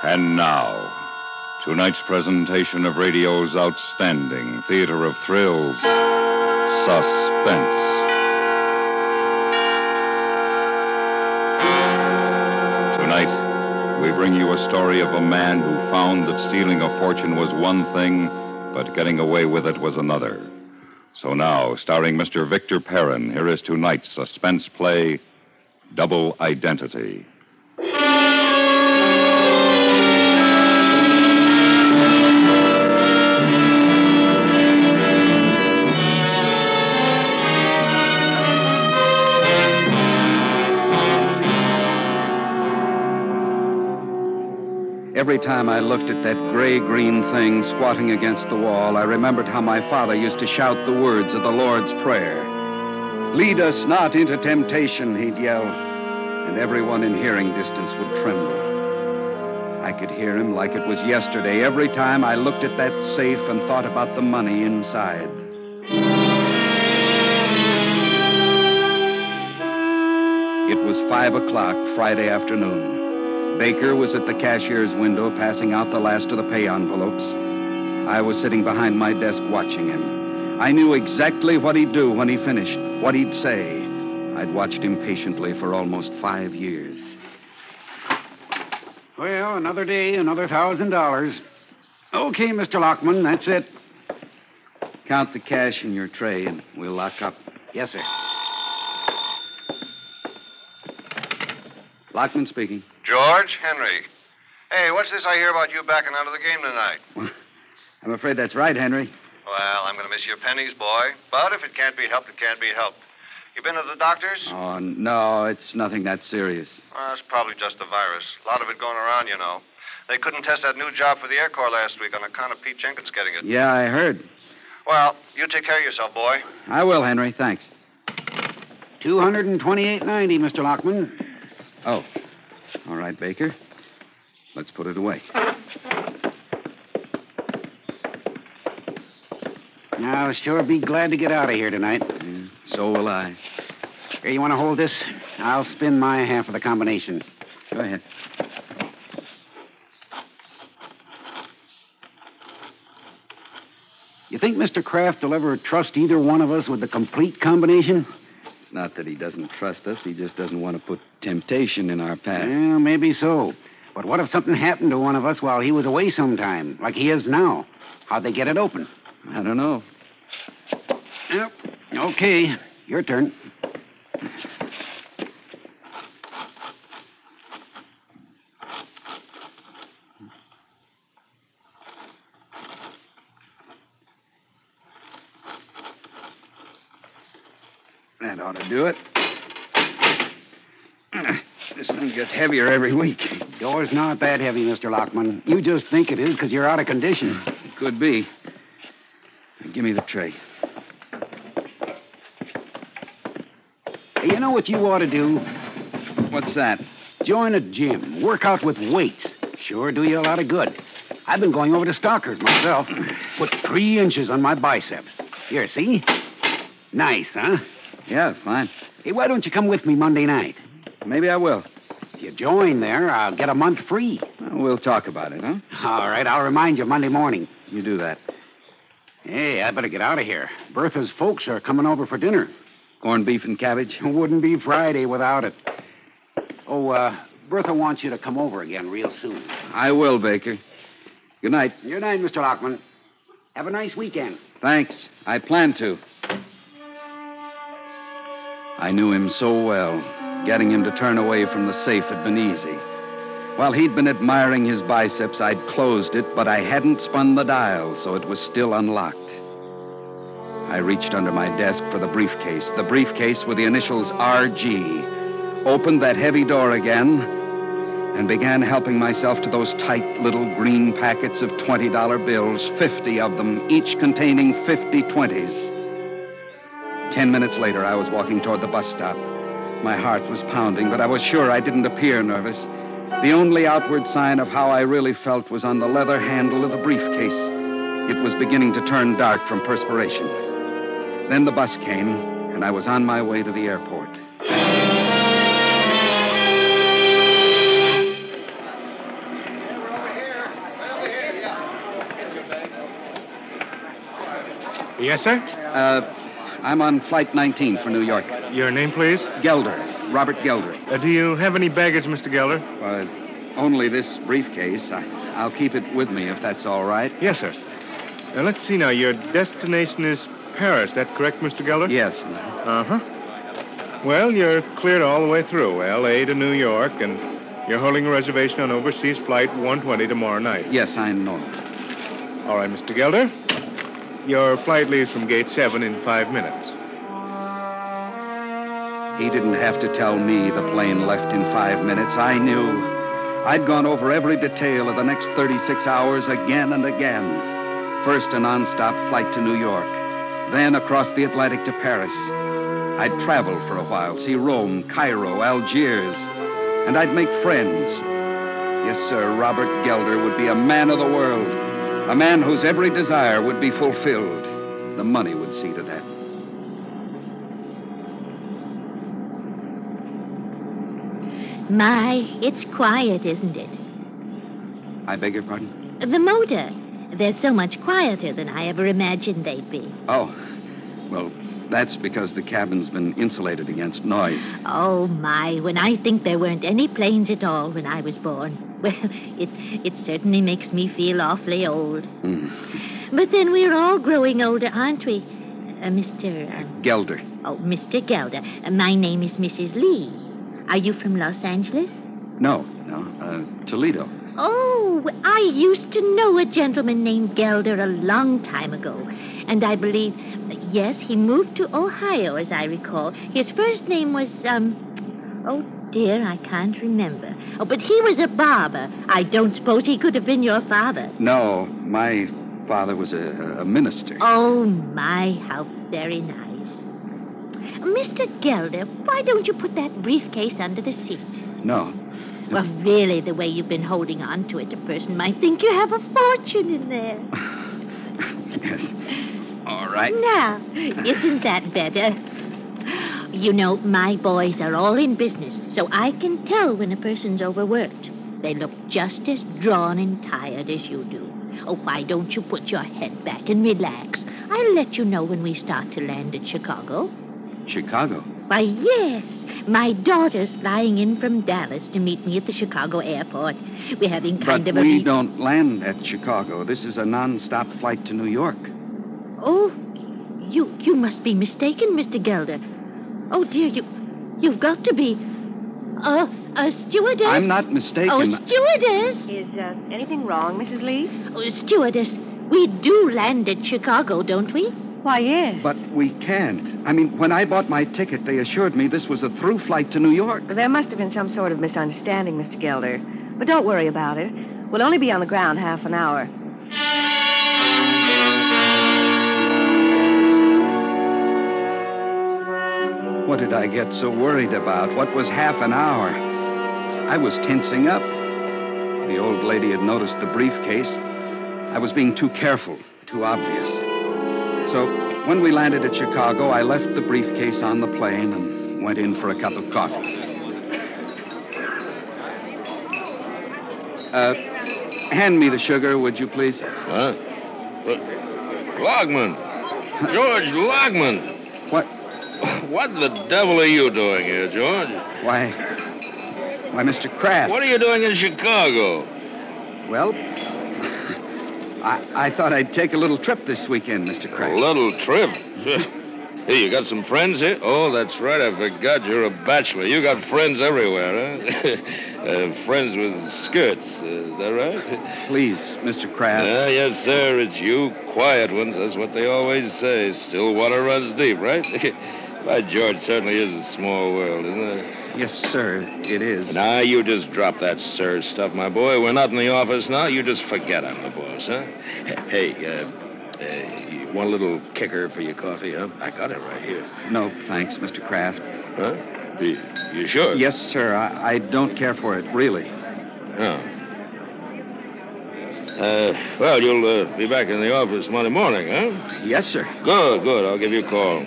And now, tonight's presentation of radio's outstanding theater of thrills, Suspense. Tonight, we bring you a story of a man who found that stealing a fortune was one thing, but getting away with it was another. So now, starring Mr. Victor Perrin, here is tonight's suspense play, Double Identity. Every time I looked at that gray-green thing squatting against the wall, I remembered how my father used to shout the words of the Lord's Prayer. "Lead us not into temptation," he'd yell, and everyone in hearing distance would tremble. I could hear him like it was yesterday every time I looked at that safe and thought about the money inside. It was 5 o'clock Friday afternoon. Baker was at the cashier's window passing out the last of the pay envelopes. I was sitting behind my desk watching him. I knew exactly what he'd do when he finished, what he'd say. I'd watched him patiently for almost 5 years. Well, another day, another $1,000. Okay, Mr. Lockman, that's it. Count the cash in your tray and we'll lock up. Yes, sir. Lockman speaking. George, Henry. Hey, what's this I hear about you backing out of the game tonight? Well, I'm afraid that's right, Henry. Well, I'm going to miss your pennies, boy. But if it can't be helped, it can't be helped. You been to the doctors? Oh, no, it's nothing that serious. Well, it's probably just the virus. A lot of it going around, you know. They couldn't test that new job for the Air Corps last week on account of Pete Jenkins getting it. Yeah, I heard. Well, you take care of yourself, boy. I will, Henry. Thanks. $228.90, Mr. Lockman. Oh, all right, Baker. Let's put it away. I'll sure be glad to get out of here tonight. Yeah, so will I. Here, you want to hold this? I'll spin my half of the combination. Go ahead. You think Mr. Kraft will ever trust either one of us with the complete combination? It's not that he doesn't trust us. He just doesn't want to put temptation in our path. Well, maybe so. But what if something happened to one of us while he was away sometime, like he is now? How'd they get it open? I don't know. Yep. Okay. Your turn. That ought to do it. This thing gets heavier every week. Door's not that heavy, Mr. Lockman. You just think it is because you're out of condition. It could be. Give me the tray. Hey, you know what you ought to do? What's that? Join a gym. Work out with weights. Sure do you a lot of good. I've been going over to Stockers myself. Put 3 inches on my biceps. Here, see? Nice, huh? Yeah, fine. Hey, why don't you come with me Monday night? Maybe I will. If you join there, I'll get a month free. Well, we'll talk about it, huh? All right, I'll remind you Monday morning. You do that. Hey, I better get out of here. Bertha's folks are coming over for dinner. Corned beef and cabbage? Wouldn't be Friday without it. Oh, Bertha wants you to come over again real soon. I will, Baker. Good night. Good night, Mr. Lockman. Have a nice weekend. Thanks. I plan to. I knew him so well. Getting him to turn away from the safe had been easy. While he'd been admiring his biceps, I'd closed it, but I hadn't spun the dial, so it was still unlocked. I reached under my desk for the briefcase with the initials RG, opened that heavy door again, and began helping myself to those tight little green packets of $20 bills, 50 of them, each containing 50 20s. 10 minutes later, I was walking toward the bus stop. My heart was pounding, but I was sure I didn't appear nervous. The only outward sign of how I really felt was on the leather handle of the briefcase. It was beginning to turn dark from perspiration. Then the bus came, and I was on my way to the airport. Yes, sir? I'm on Flight 19 for New York. Your name, please? Gelder. Robert Gelder. Do you have any baggage, Mr. Gelder? Only this briefcase. I'll keep it with me if that's all right. Yes, sir. Now, let's see now. Your destination is Paris. That correct, Mr. Gelder? Yes. Uh-huh. Well, you're cleared all the way through. L.A. to New York, and you're holding a reservation on overseas flight 120 tomorrow night. Yes, I know. All right, Mr. Gelder. Your flight leaves from gate 7 in 5 minutes. He didn't have to tell me the plane left in 5 minutes. I knew. I'd gone over every detail of the next 36 hours again and again. First, a nonstop flight to New York. Then across the Atlantic to Paris. I'd travel for a while, see Rome, Cairo, Algiers. And I'd make friends. Yes, sir, Robert Gelder would be a man of the world. A man whose every desire would be fulfilled. The money would see to that. My, it's quiet, isn't it? I beg your pardon? The motor. They're so much quieter than I ever imagined they'd be. Oh, well, that's because the cabin's been insulated against noise. Oh, my, when I think there weren't any planes at all when I was born. Well, it certainly makes me feel awfully old. But then we're all growing older, aren't we? Mr. Gelder. Oh, Mr. Gelder. My name is Mrs. Lee. Are you from Los Angeles? No, Toledo. Oh, I used to know a gentleman named Gelder a long time ago. And I believe, yes, he moved to Ohio, as I recall. His first name was, oh, dear, I can't remember. Oh, but he was a barber. I don't suppose he could have been your father. No, my father was a minister. Oh, my, how very nice. Mr. Gelder, why don't you put that briefcase under the seat? No. Well, really, the way you've been holding on to it, a person might think you have a fortune in there. Yes. All right. Now, isn't that better? You know, my boys are all in business, so I can tell when a person's overworked. They look just as drawn and tired as you do. Oh, why don't you put your head back and relax? I'll let you know when we start to land at Chicago. Chicago? Why, yes. My daughter's flying in from Dallas to meet me at the Chicago airport. We're having kind of a... But we don't land at Chicago. This is a non-stop flight to New York. Oh, you must be mistaken, Mr. Gelder. Oh, dear, you've got to be... a stewardess? I'm not mistaken. Oh, stewardess! Is anything wrong, Mrs. Lee? Oh, stewardess, we do land at Chicago, don't we? Why, yes. But we can't. I mean, when I bought my ticket, they assured me this was a through flight to New York. There must have been some sort of misunderstanding, Mr. Gelder. But don't worry about it. We'll only be on the ground half an hour. What did I get so worried about? What was half an hour? I was tensing up. The old lady had noticed the briefcase. I was being too careful, too obvious. So when we landed at Chicago, I left the briefcase on the plane and went in for a cup of coffee. Hand me the sugar, would you please? Huh? Logman. George Logman. What? What the devil are you doing here, George? Why, Mr. Kraft. What are you doing in Chicago? Well, I thought I'd take a little trip this weekend, Mr. Kraft. A little trip? Hey, you got some friends here? Oh, that's right. I forgot you're a bachelor. You got friends everywhere, huh? Friends with skirts. Is that right? Please, Mr. Kraft. Yes, sir. It's you quiet ones. That's what they always say. Still water runs deep, right? By George, certainly is a small world, isn't it? Yes, sir, it is. Now, you just drop that sir stuff, my boy. We're not in the office now. You just forget I'm the boss, huh? Hey, you want a little kicker for your coffee, huh? I got it right here. No, thanks, Mr. Kraft. Huh? You sure? Yes, sir. I don't care for it, really. Oh. Well, you'll be back in the office Monday morning, huh? Yes, sir. Good. I'll give you a call.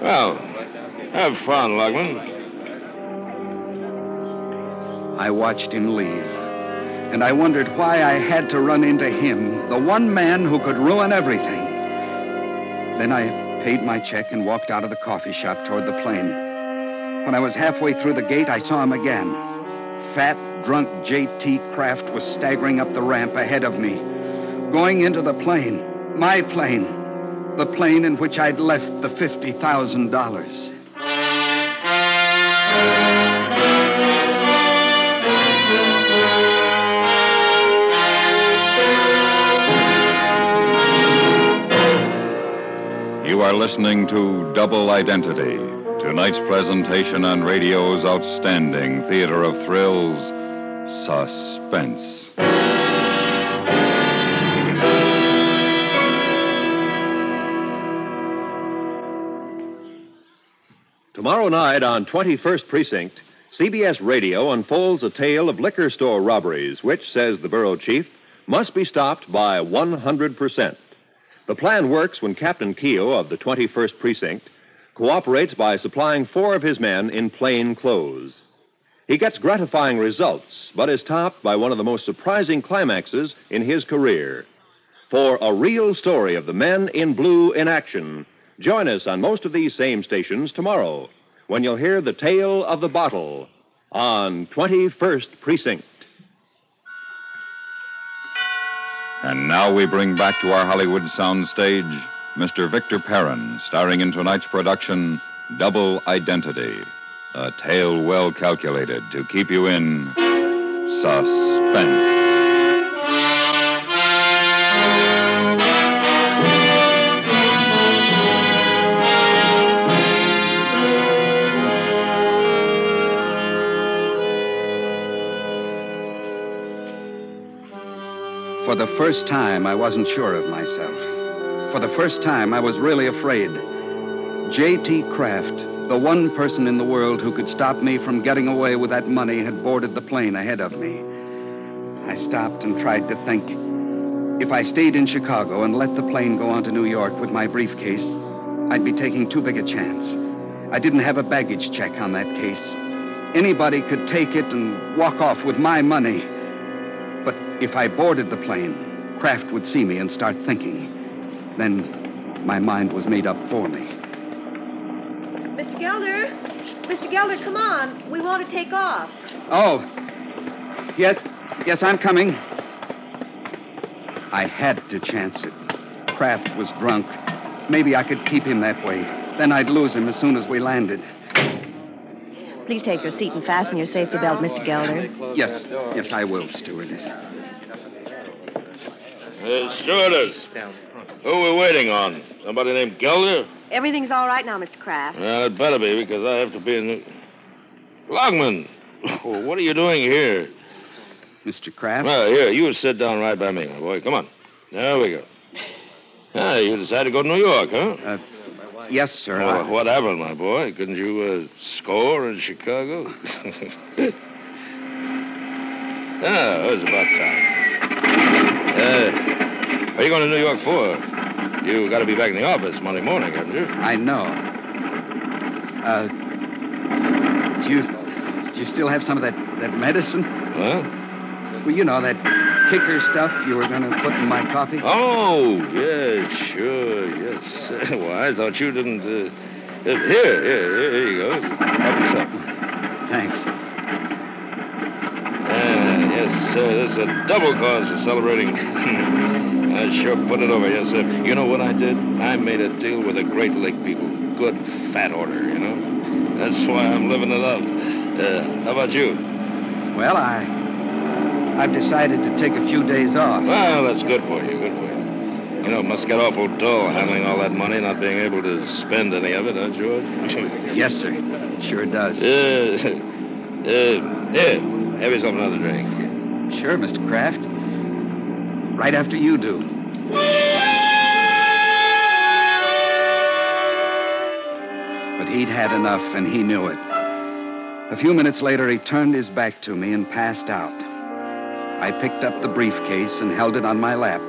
Well, have fun, Logman. I watched him leave, and I wondered why I had to run into him, the one man who could ruin everything. Then I paid my check and walked out of the coffee shop toward the plane. When I was halfway through the gate, I saw him again. Fat, drunk J.T. Kraft was staggering up the ramp ahead of me, going into the plane, my plane, the plane in which I'd left the $50,000. You are listening to Double Identity, tonight's presentation on radio's outstanding theater of thrills, Suspense. Tomorrow night on 21st Precinct, CBS Radio unfolds a tale of liquor store robberies, which, says the bureau chief, must be stopped by 100%. The plan works when Captain Keogh of the 21st Precinct cooperates by supplying 4 of his men in plain clothes. He gets gratifying results, but is topped by one of the most surprising climaxes in his career. For a real story of the men in blue in action, join us on most of these same stations tomorrow, when you'll hear the tale of the bottle on 21st Precinct. And now we bring back to our Hollywood soundstage Mr. Victor Perrin, starring in tonight's production, Double Identity, a tale well calculated to keep you in suspense. For the first time, I wasn't sure of myself. For the first time, I was really afraid. J.T. Kraft, the one person in the world who could stop me from getting away with that money, had boarded the plane ahead of me. I stopped and tried to think. If I stayed in Chicago and let the plane go on to New York with my briefcase, I'd be taking too big a chance. I didn't have a baggage check on that case. Anybody could take it and walk off with my money. But if I boarded the plane, Kraft would see me and start thinking. Then my mind was made up for me. Mr. Gelder? Mr. Gelder, come on. We want to take off. Oh, yes, I'm coming. I had to chance it. Kraft was drunk. Maybe I could keep him that way. Then I'd lose him as soon as we landed. Please take your seat and fasten your safety belt, Mr. Gelder. Yes, I will, stewardess. Stewardess, who are we waiting on? Somebody named Gelder? Everything's all right now, Mr. Kraft. Well, it better be, because I have to be in the... Logman, what are you doing here? Mr. Kraft? Well, here, you sit down right by me, my boy. Come on. There we go. Ah, you decided to go to New York, huh? Yes, sir. Oh, what happened, my boy? Couldn't you score in Chicago? It was about time. What are you going to New York for? You got to be back in the office Monday morning, haven't you? I know. Do you still have some of that medicine? Huh? Well, you know, that kicker stuff you were going to put in my coffee? Oh, yeah, sure, yes. Well, I thought you didn't... Here you go. Help yourself. Thanks. Yes, sir, this is a double cause for celebrating. I sure put it over, yes, sir. You know what I did? I made a deal with the Great Lake people. Good fat order, you know? That's why I'm living it up. How about you? Well, I've decided to take a few days off. Well, that's good for you, good for you. You know, it must get awful dull handling all that money, not being able to spend any of it, huh, George? Yes, sir. It sure does. Here, have yourself another drink. Sure, Mr. Kraft. Right after you do. But he'd had enough, and he knew it. A few minutes later, he turned his back to me and passed out. I picked up the briefcase and held it on my lap.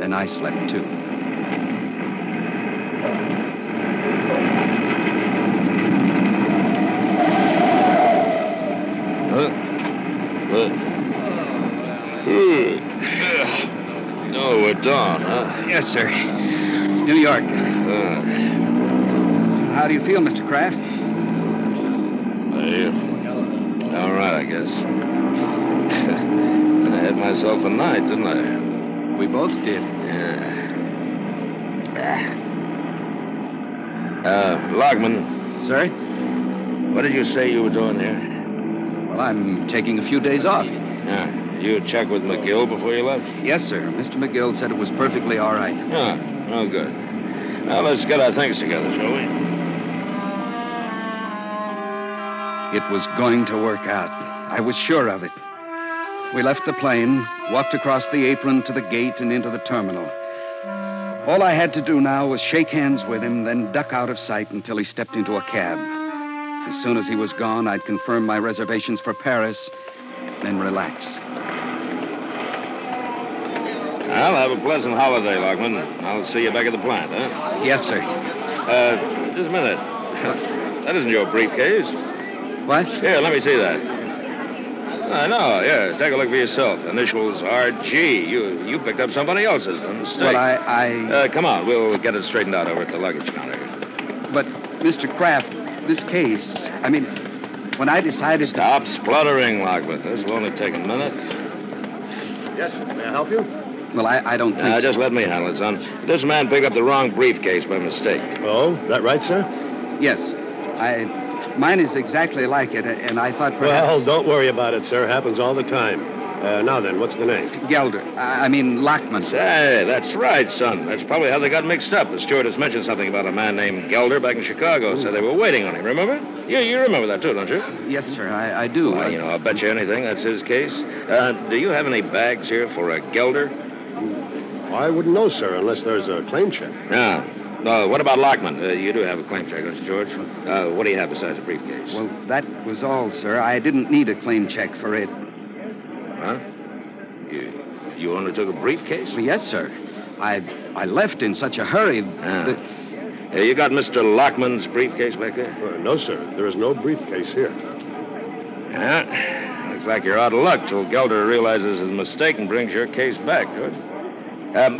Then I slept, too. Oh, we're done, huh? Yes, sir. New York. How do you feel, Mr. Kraft? All right, I guess. I had myself a night, didn't I? We both did. Lockman. Sir? What did you say you were doing here? Well, I'm taking a few days off. Yeah. You checked with McGill before you left? Yes, sir. Mr. McGill said it was perfectly all right. Yeah. Oh, good. Now, let's get our things together, shall we? It was going to work out. I was sure of it. We left the plane, walked across the apron to the gate and into the terminal. All I had to do now was shake hands with him, then duck out of sight until he stepped into a cab. As soon as he was gone, I'd confirm my reservations for Paris, then relax. Well, have a pleasant holiday, Lockman. I'll see you back at the plant, huh? Yes, sir. Just a minute. That isn't your briefcase. What? Here, let me see that. I know, yeah. Take a look for yourself. Initials RG. You picked up somebody else's. A mistake. Well, I... Come on. We'll get it straightened out over at the luggage counter. But, Mr. Kraft, this case... I mean, when I decided... Stop spluttering, Lockman. This will only take a minute. Yes, may I help you? Well, I don't think so. Just let me handle it, son. This man picked up the wrong briefcase by mistake. Oh, that right, sir? Yes. Mine is exactly like it, and I thought perhaps... Well, don't worry about it, sir. Happens all the time. Now then, what's the name? Gelder. Lockman. Say, that's right, son. That's probably how they got mixed up. The stewardess mentioned something about a man named Gelder back in Chicago. Said they were waiting on him, remember? You remember that, too, don't you? Yes, sir, I do. Well, I'll bet you anything that's his case. Do you have any bags here for a Gelder? I wouldn't know, sir, unless there's a claim check. Yeah. What about Lockman? You do have a claim check, don't you, George? What do you have besides a briefcase? Well, that was all, sir. I didn't need a claim check for it. Huh? You only took a briefcase? Well, yes, sir. I left in such a hurry. You got Mr. Lockman's briefcase back there? No, sir. There is no briefcase here. Yeah. Looks like you're out of luck till Gelder realizes his mistake and brings your case back, George.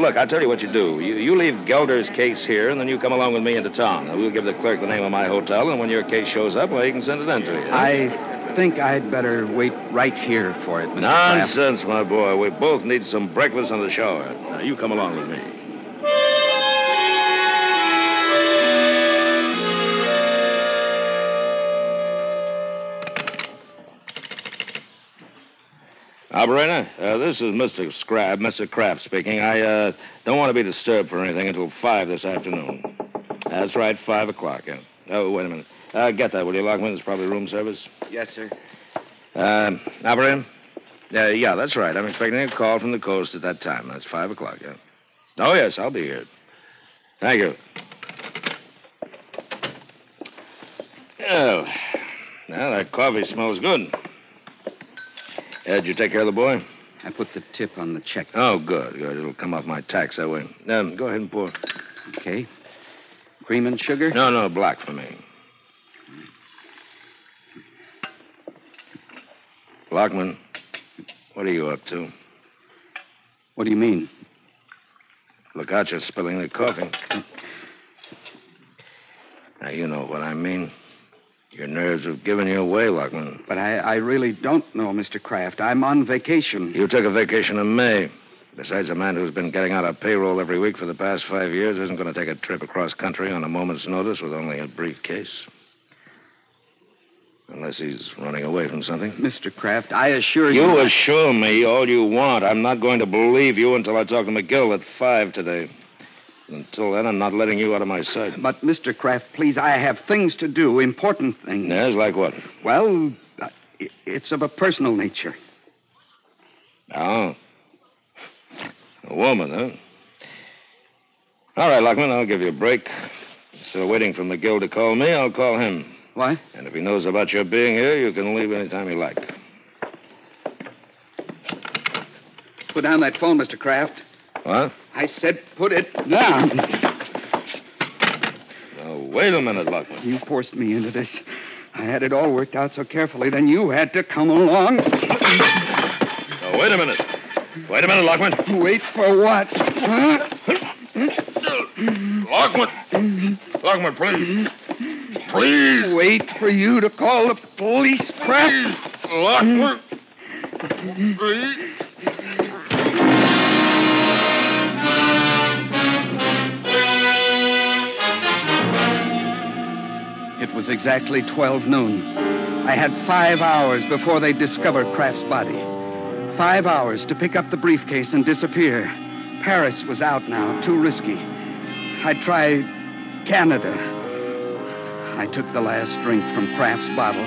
Look, I'll tell you what you do. You leave Gelder's case here, and then you come along with me into town. Now, we'll give the clerk the name of my hotel, and when your case shows up, well, he can send it in to you. I think I'd better wait right here for it, Mr. Kraft. Nonsense, my boy. We both need some breakfast and a shower. Now, you come along with me. Operator, this is Mr. Kraft speaking. I don't want to be disturbed for anything until 5 this afternoon. That's right, 5 o'clock, yeah. Oh, wait a minute. Get that, will you, Lockman? It's probably room service. Yes, sir. Operator? Yeah, that's right. I'm expecting a call from the coast at that time. That's 5 o'clock, yeah. Oh, yes, I'll be here. Thank you. Oh, now that coffee smells good. Did you take care of the boy? I put the tip on the check. Oh, good. It'll come off my tax that way. Go ahead and pour. Okay. Cream and sugar? No, black for me. Lockman, what are you up to? What do you mean? Look out, you're spilling the coffee. Now, you know what I mean. Your nerves have given you away, Lockman. But I really don't know, Mr. Kraft. I'm on vacation. You took a vacation in May. Besides, a man who's been getting out of payroll every week for the past 5 years isn't going to take a trip across country on a moment's notice with only a briefcase. Unless he's running away from something. Mr. Kraft, I assure you... You assure me all you want. I'm not going to believe you until I talk to McGill at 5 today. Until then, I'm not letting you out of my sight. But, Mr. Kraft, please, I have things to do, important things. Yes, like what? Well, it's of a personal nature. Oh. A woman, huh? All right, Lockman, I'll give you a break. Instead of waiting for McGill to call me, I'll call him. What? And if he knows about your being here, you can leave any time you like. Put down that phone, Mr. Kraft. What? I said put it down. Now, wait a minute, Lockman. You forced me into this. I had it all worked out so carefully, then you had to come along. Now, wait a minute. Wait a minute, Lockman. Wait for what? Huh? Lockman! Lockman, please. Please! Wait for you to call the police, Kraft. Lockman! Please! It was exactly 12 noon. I had 5 hours before they discovered Kraft's body. 5 hours to pick up the briefcase and disappear. Paris was out now, too risky. I'd try Canada. I took the last drink from Kraft's bottle,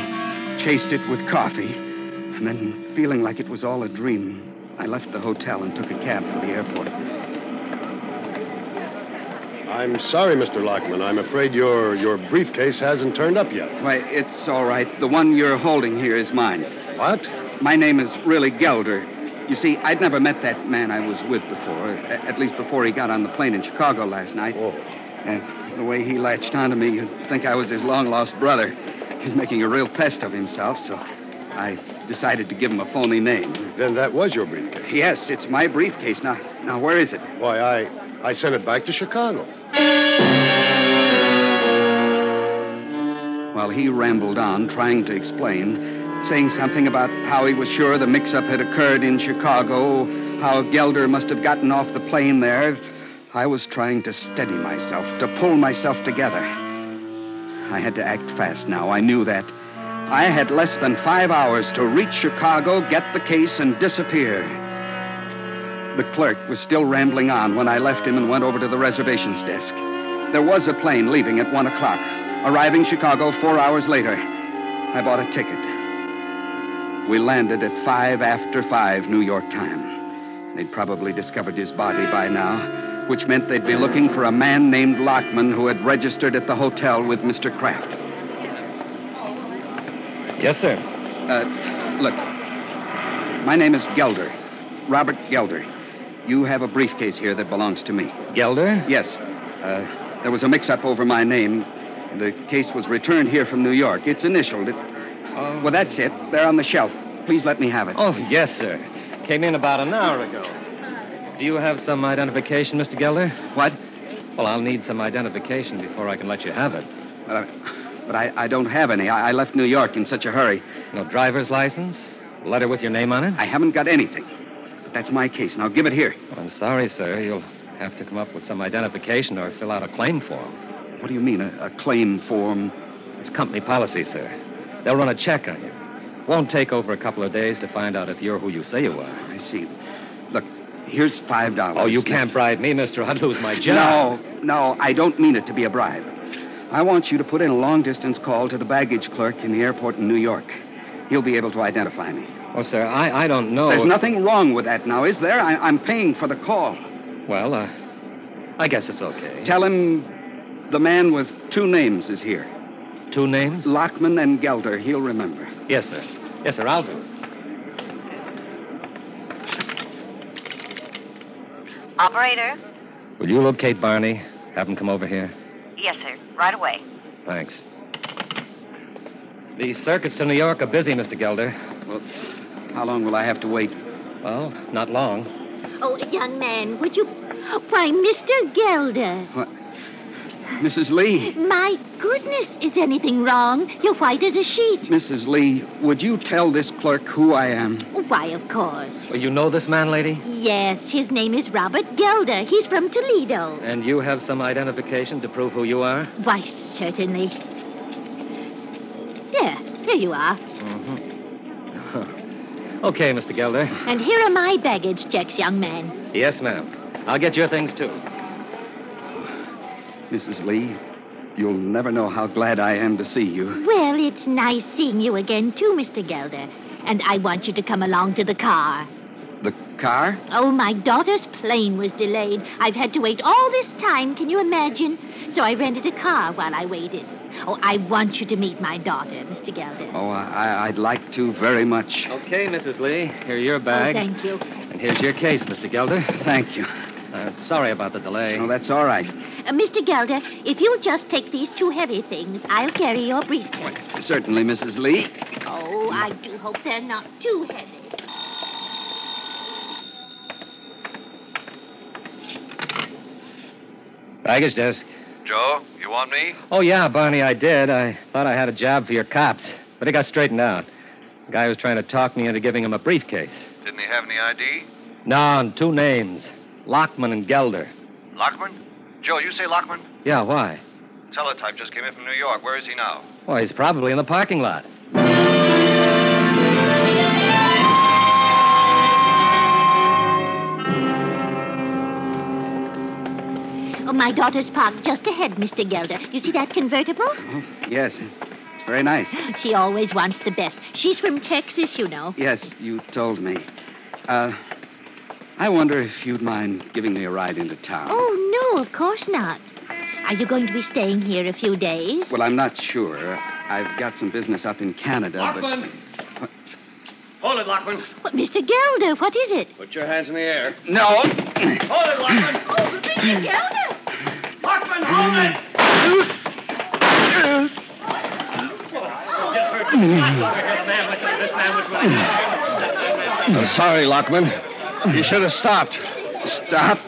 chased it with coffee, and then, feeling like it was all a dream, I left the hotel and took a cab for the airport. I'm sorry, Mr. Lockman. I'm afraid your briefcase hasn't turned up yet. Why, it's all right. The one you're holding here is mine. What? My name is really Gelder. You see, I'd never met that man I was with before, at least before he got on the plane in Chicago last night. Oh. The way he latched onto me, you'd think I was his long-lost brother. He's making a real pest of himself, so I decided to give him a phony name. Then that was your briefcase? Yes, it's my briefcase. Now, where is it? Why, I sent it back to Chicago. Well, he rambled on, trying to explain, saying something about how he was sure the mix-up had occurred in Chicago, how Gelder must have gotten off the plane there. I was trying to steady myself, to pull myself together. I had to act fast now. I knew that. I had less than 5 hours to reach Chicago, get the case, and disappear. The clerk was still rambling on when I left him and went over to the reservations desk. There was a plane leaving at 1 o'clock, arriving Chicago 4 hours later. I bought a ticket. We landed at 5 after 5 New York time. They'd probably discovered his body by now, which meant they'd be looking for a man named Lockman who had registered at the hotel with Mr. Kraft. Yes, sir. Look, my name is Gelder, Robert Gelder. You have a briefcase here that belongs to me. Gelder? Yes. There was a mix-up over my name. The case was returned here from New York. It's initialed. Well, that's it. They're on the shelf. Please let me have it. Oh, yes, sir. Came in about an hour ago. Do you have some identification, Mr. Gelder? What? Well, I'll need some identification before I can let you have it. But I don't have any. I left New York in such a hurry. No driver's license? Letter with your name on it? I haven't got anything. But that's my case. Now, give it here. Well, I'm sorry, sir. You'll have to come up with some identification or fill out a claim form. What do you mean, a claim form? It's company policy, sir. They'll run a check on you. Won't take over a couple of days to find out if you're who you say you are. I see. Look, here's $5. Oh, you can't bribe me, mister. I'd lose my job. No, I don't mean it to be a bribe. I want you to put in a long-distance call to the baggage clerk in the airport in New York. He'll be able to identify me. Oh, sir, I don't know. There's nothing wrong with that now, is there? I'm paying for the call. Well, I guess it's okay. Tell him the man with 2 names is here. 2 names? Lockman and Gelder. He'll remember. Yes, sir. Yes, sir, I'll do it. Operator? Will you locate Barney? Have him come over here? Yes, sir. Right away. Thanks. The circuits to New York are busy, Mr. Gelder. Well, how long will I have to wait? Well, not long. Oh, young man, would you... Why, Mr. Gelder. What? Mrs. Lee. My goodness, is anything wrong? You're white as a sheet. Mrs. Lee, would you tell this clerk who I am? Why, of course. Well, you know this man, lady? Yes, his name is Robert Gelder. He's from Toledo. And you have some identification to prove who you are? Why, certainly. There you are. Mm-hmm. Okay, Mr. Gelder. And here are my baggage checks, young man. Yes, ma'am. I'll get your things, too. Mrs. Lee, you'll never know how glad I am to see you. Well, it's nice seeing you again, too, Mr. Gelder. And I want you to come along to the car. The car? Oh, my daughter's plane was delayed. I've had to wait all this time, can you imagine? So I rented a car while I waited. Oh, I want you to meet my daughter, Mr. Gelder. Oh, I'd like to very much. Okay, Mrs. Lee. Here are your bags. Oh, thank you. And here's your case, Mr. Gelder. Thank you. Sorry about the delay. Oh, that's all right. Mr. Gelder, if you'll just take these 2 heavy things, I'll carry your briefcase. Certainly, Mrs. Lee. Oh, I do hope they're not too heavy. Baggage desk. Joe, you want me? Oh, yeah, Barney, I did. I thought I had a job for your cops, but it got straightened out. The guy was trying to talk me into giving him a briefcase. Didn't he have any ID? No, and 2 names. Lockman and Gelder. Lockman? Joe, you say Lockman? Yeah, why? Teletype just came in from New York. Where is he now? Well, he's probably in the parking lot. Oh, my daughter's parked just ahead, Mr. Gelder. You see that convertible? Oh, yes, it's very nice. She always wants the best. She's from Texas, you know. Yes, you told me. I wonder if you'd mind giving me a ride into town. Oh, no, of course not. Are you going to be staying here a few days? Well, I'm not sure. I've got some business up in Canada, Lockman! but... Hold it, Lockman. What, Mr. Gelder, what is it? Put your hands in the air. No! Hold it, Lockman! Oh, Mr. Gelder! Lockman, hold it! I'm sorry, Lockman. You should have stopped. Stopped?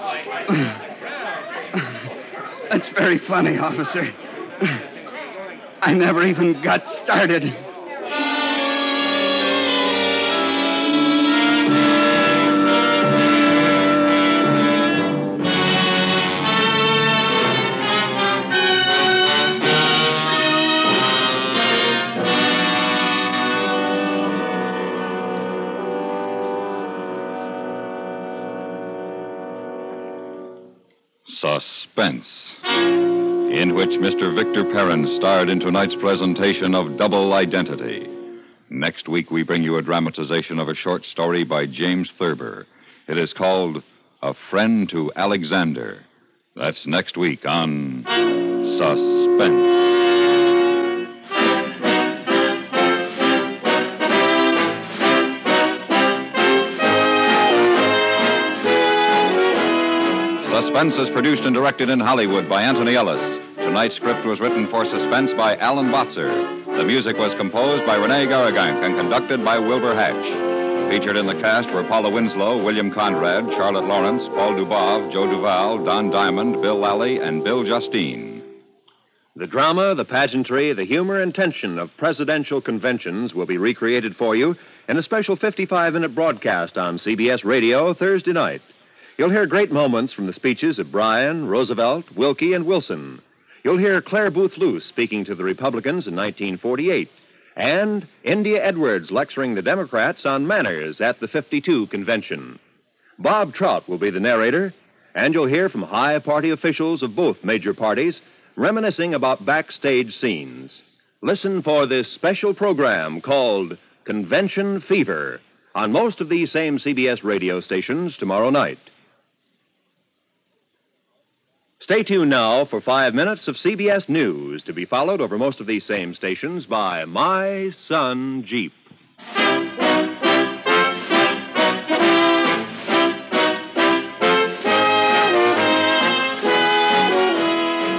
That's very funny, officer. I never even got started. Suspense, in which Mr. Victor Perrin starred in tonight's presentation of Double Identity. Next week, we bring you a dramatization of a short story by James Thurber. It is called A Friend to Alexander. That's next week on Suspense. Suspense is produced and directed in Hollywood by Anthony Ellis. Tonight's script was written for Suspense by Alan Botzer. The music was composed by Rene Garrigank and conducted by Wilbur Hatch. Featured in the cast were Paula Winslow, William Conrad, Charlotte Lawrence, Paul Dubov, Joe Duval, Don Diamond, Bill Lally, and Bill Justine. The drama, the pageantry, the humor and tension of presidential conventions will be recreated for you in a special 55-minute broadcast on CBS Radio Thursday night. You'll hear great moments from the speeches of Bryan, Roosevelt, Wilkie, and Wilson. You'll hear Claire Booth Luce speaking to the Republicans in 1948, and India Edwards lecturing the Democrats on manners at the 52 convention. Bob Trout will be the narrator, and you'll hear from high party officials of both major parties reminiscing about backstage scenes. Listen for this special program called Convention Fever on most of these same CBS radio stations tomorrow night. Stay tuned now for 5 minutes of CBS News, to be followed over most of these same stations by My Son Jeep.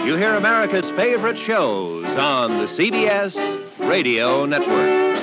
You hear America's favorite shows on the CBS Radio Network.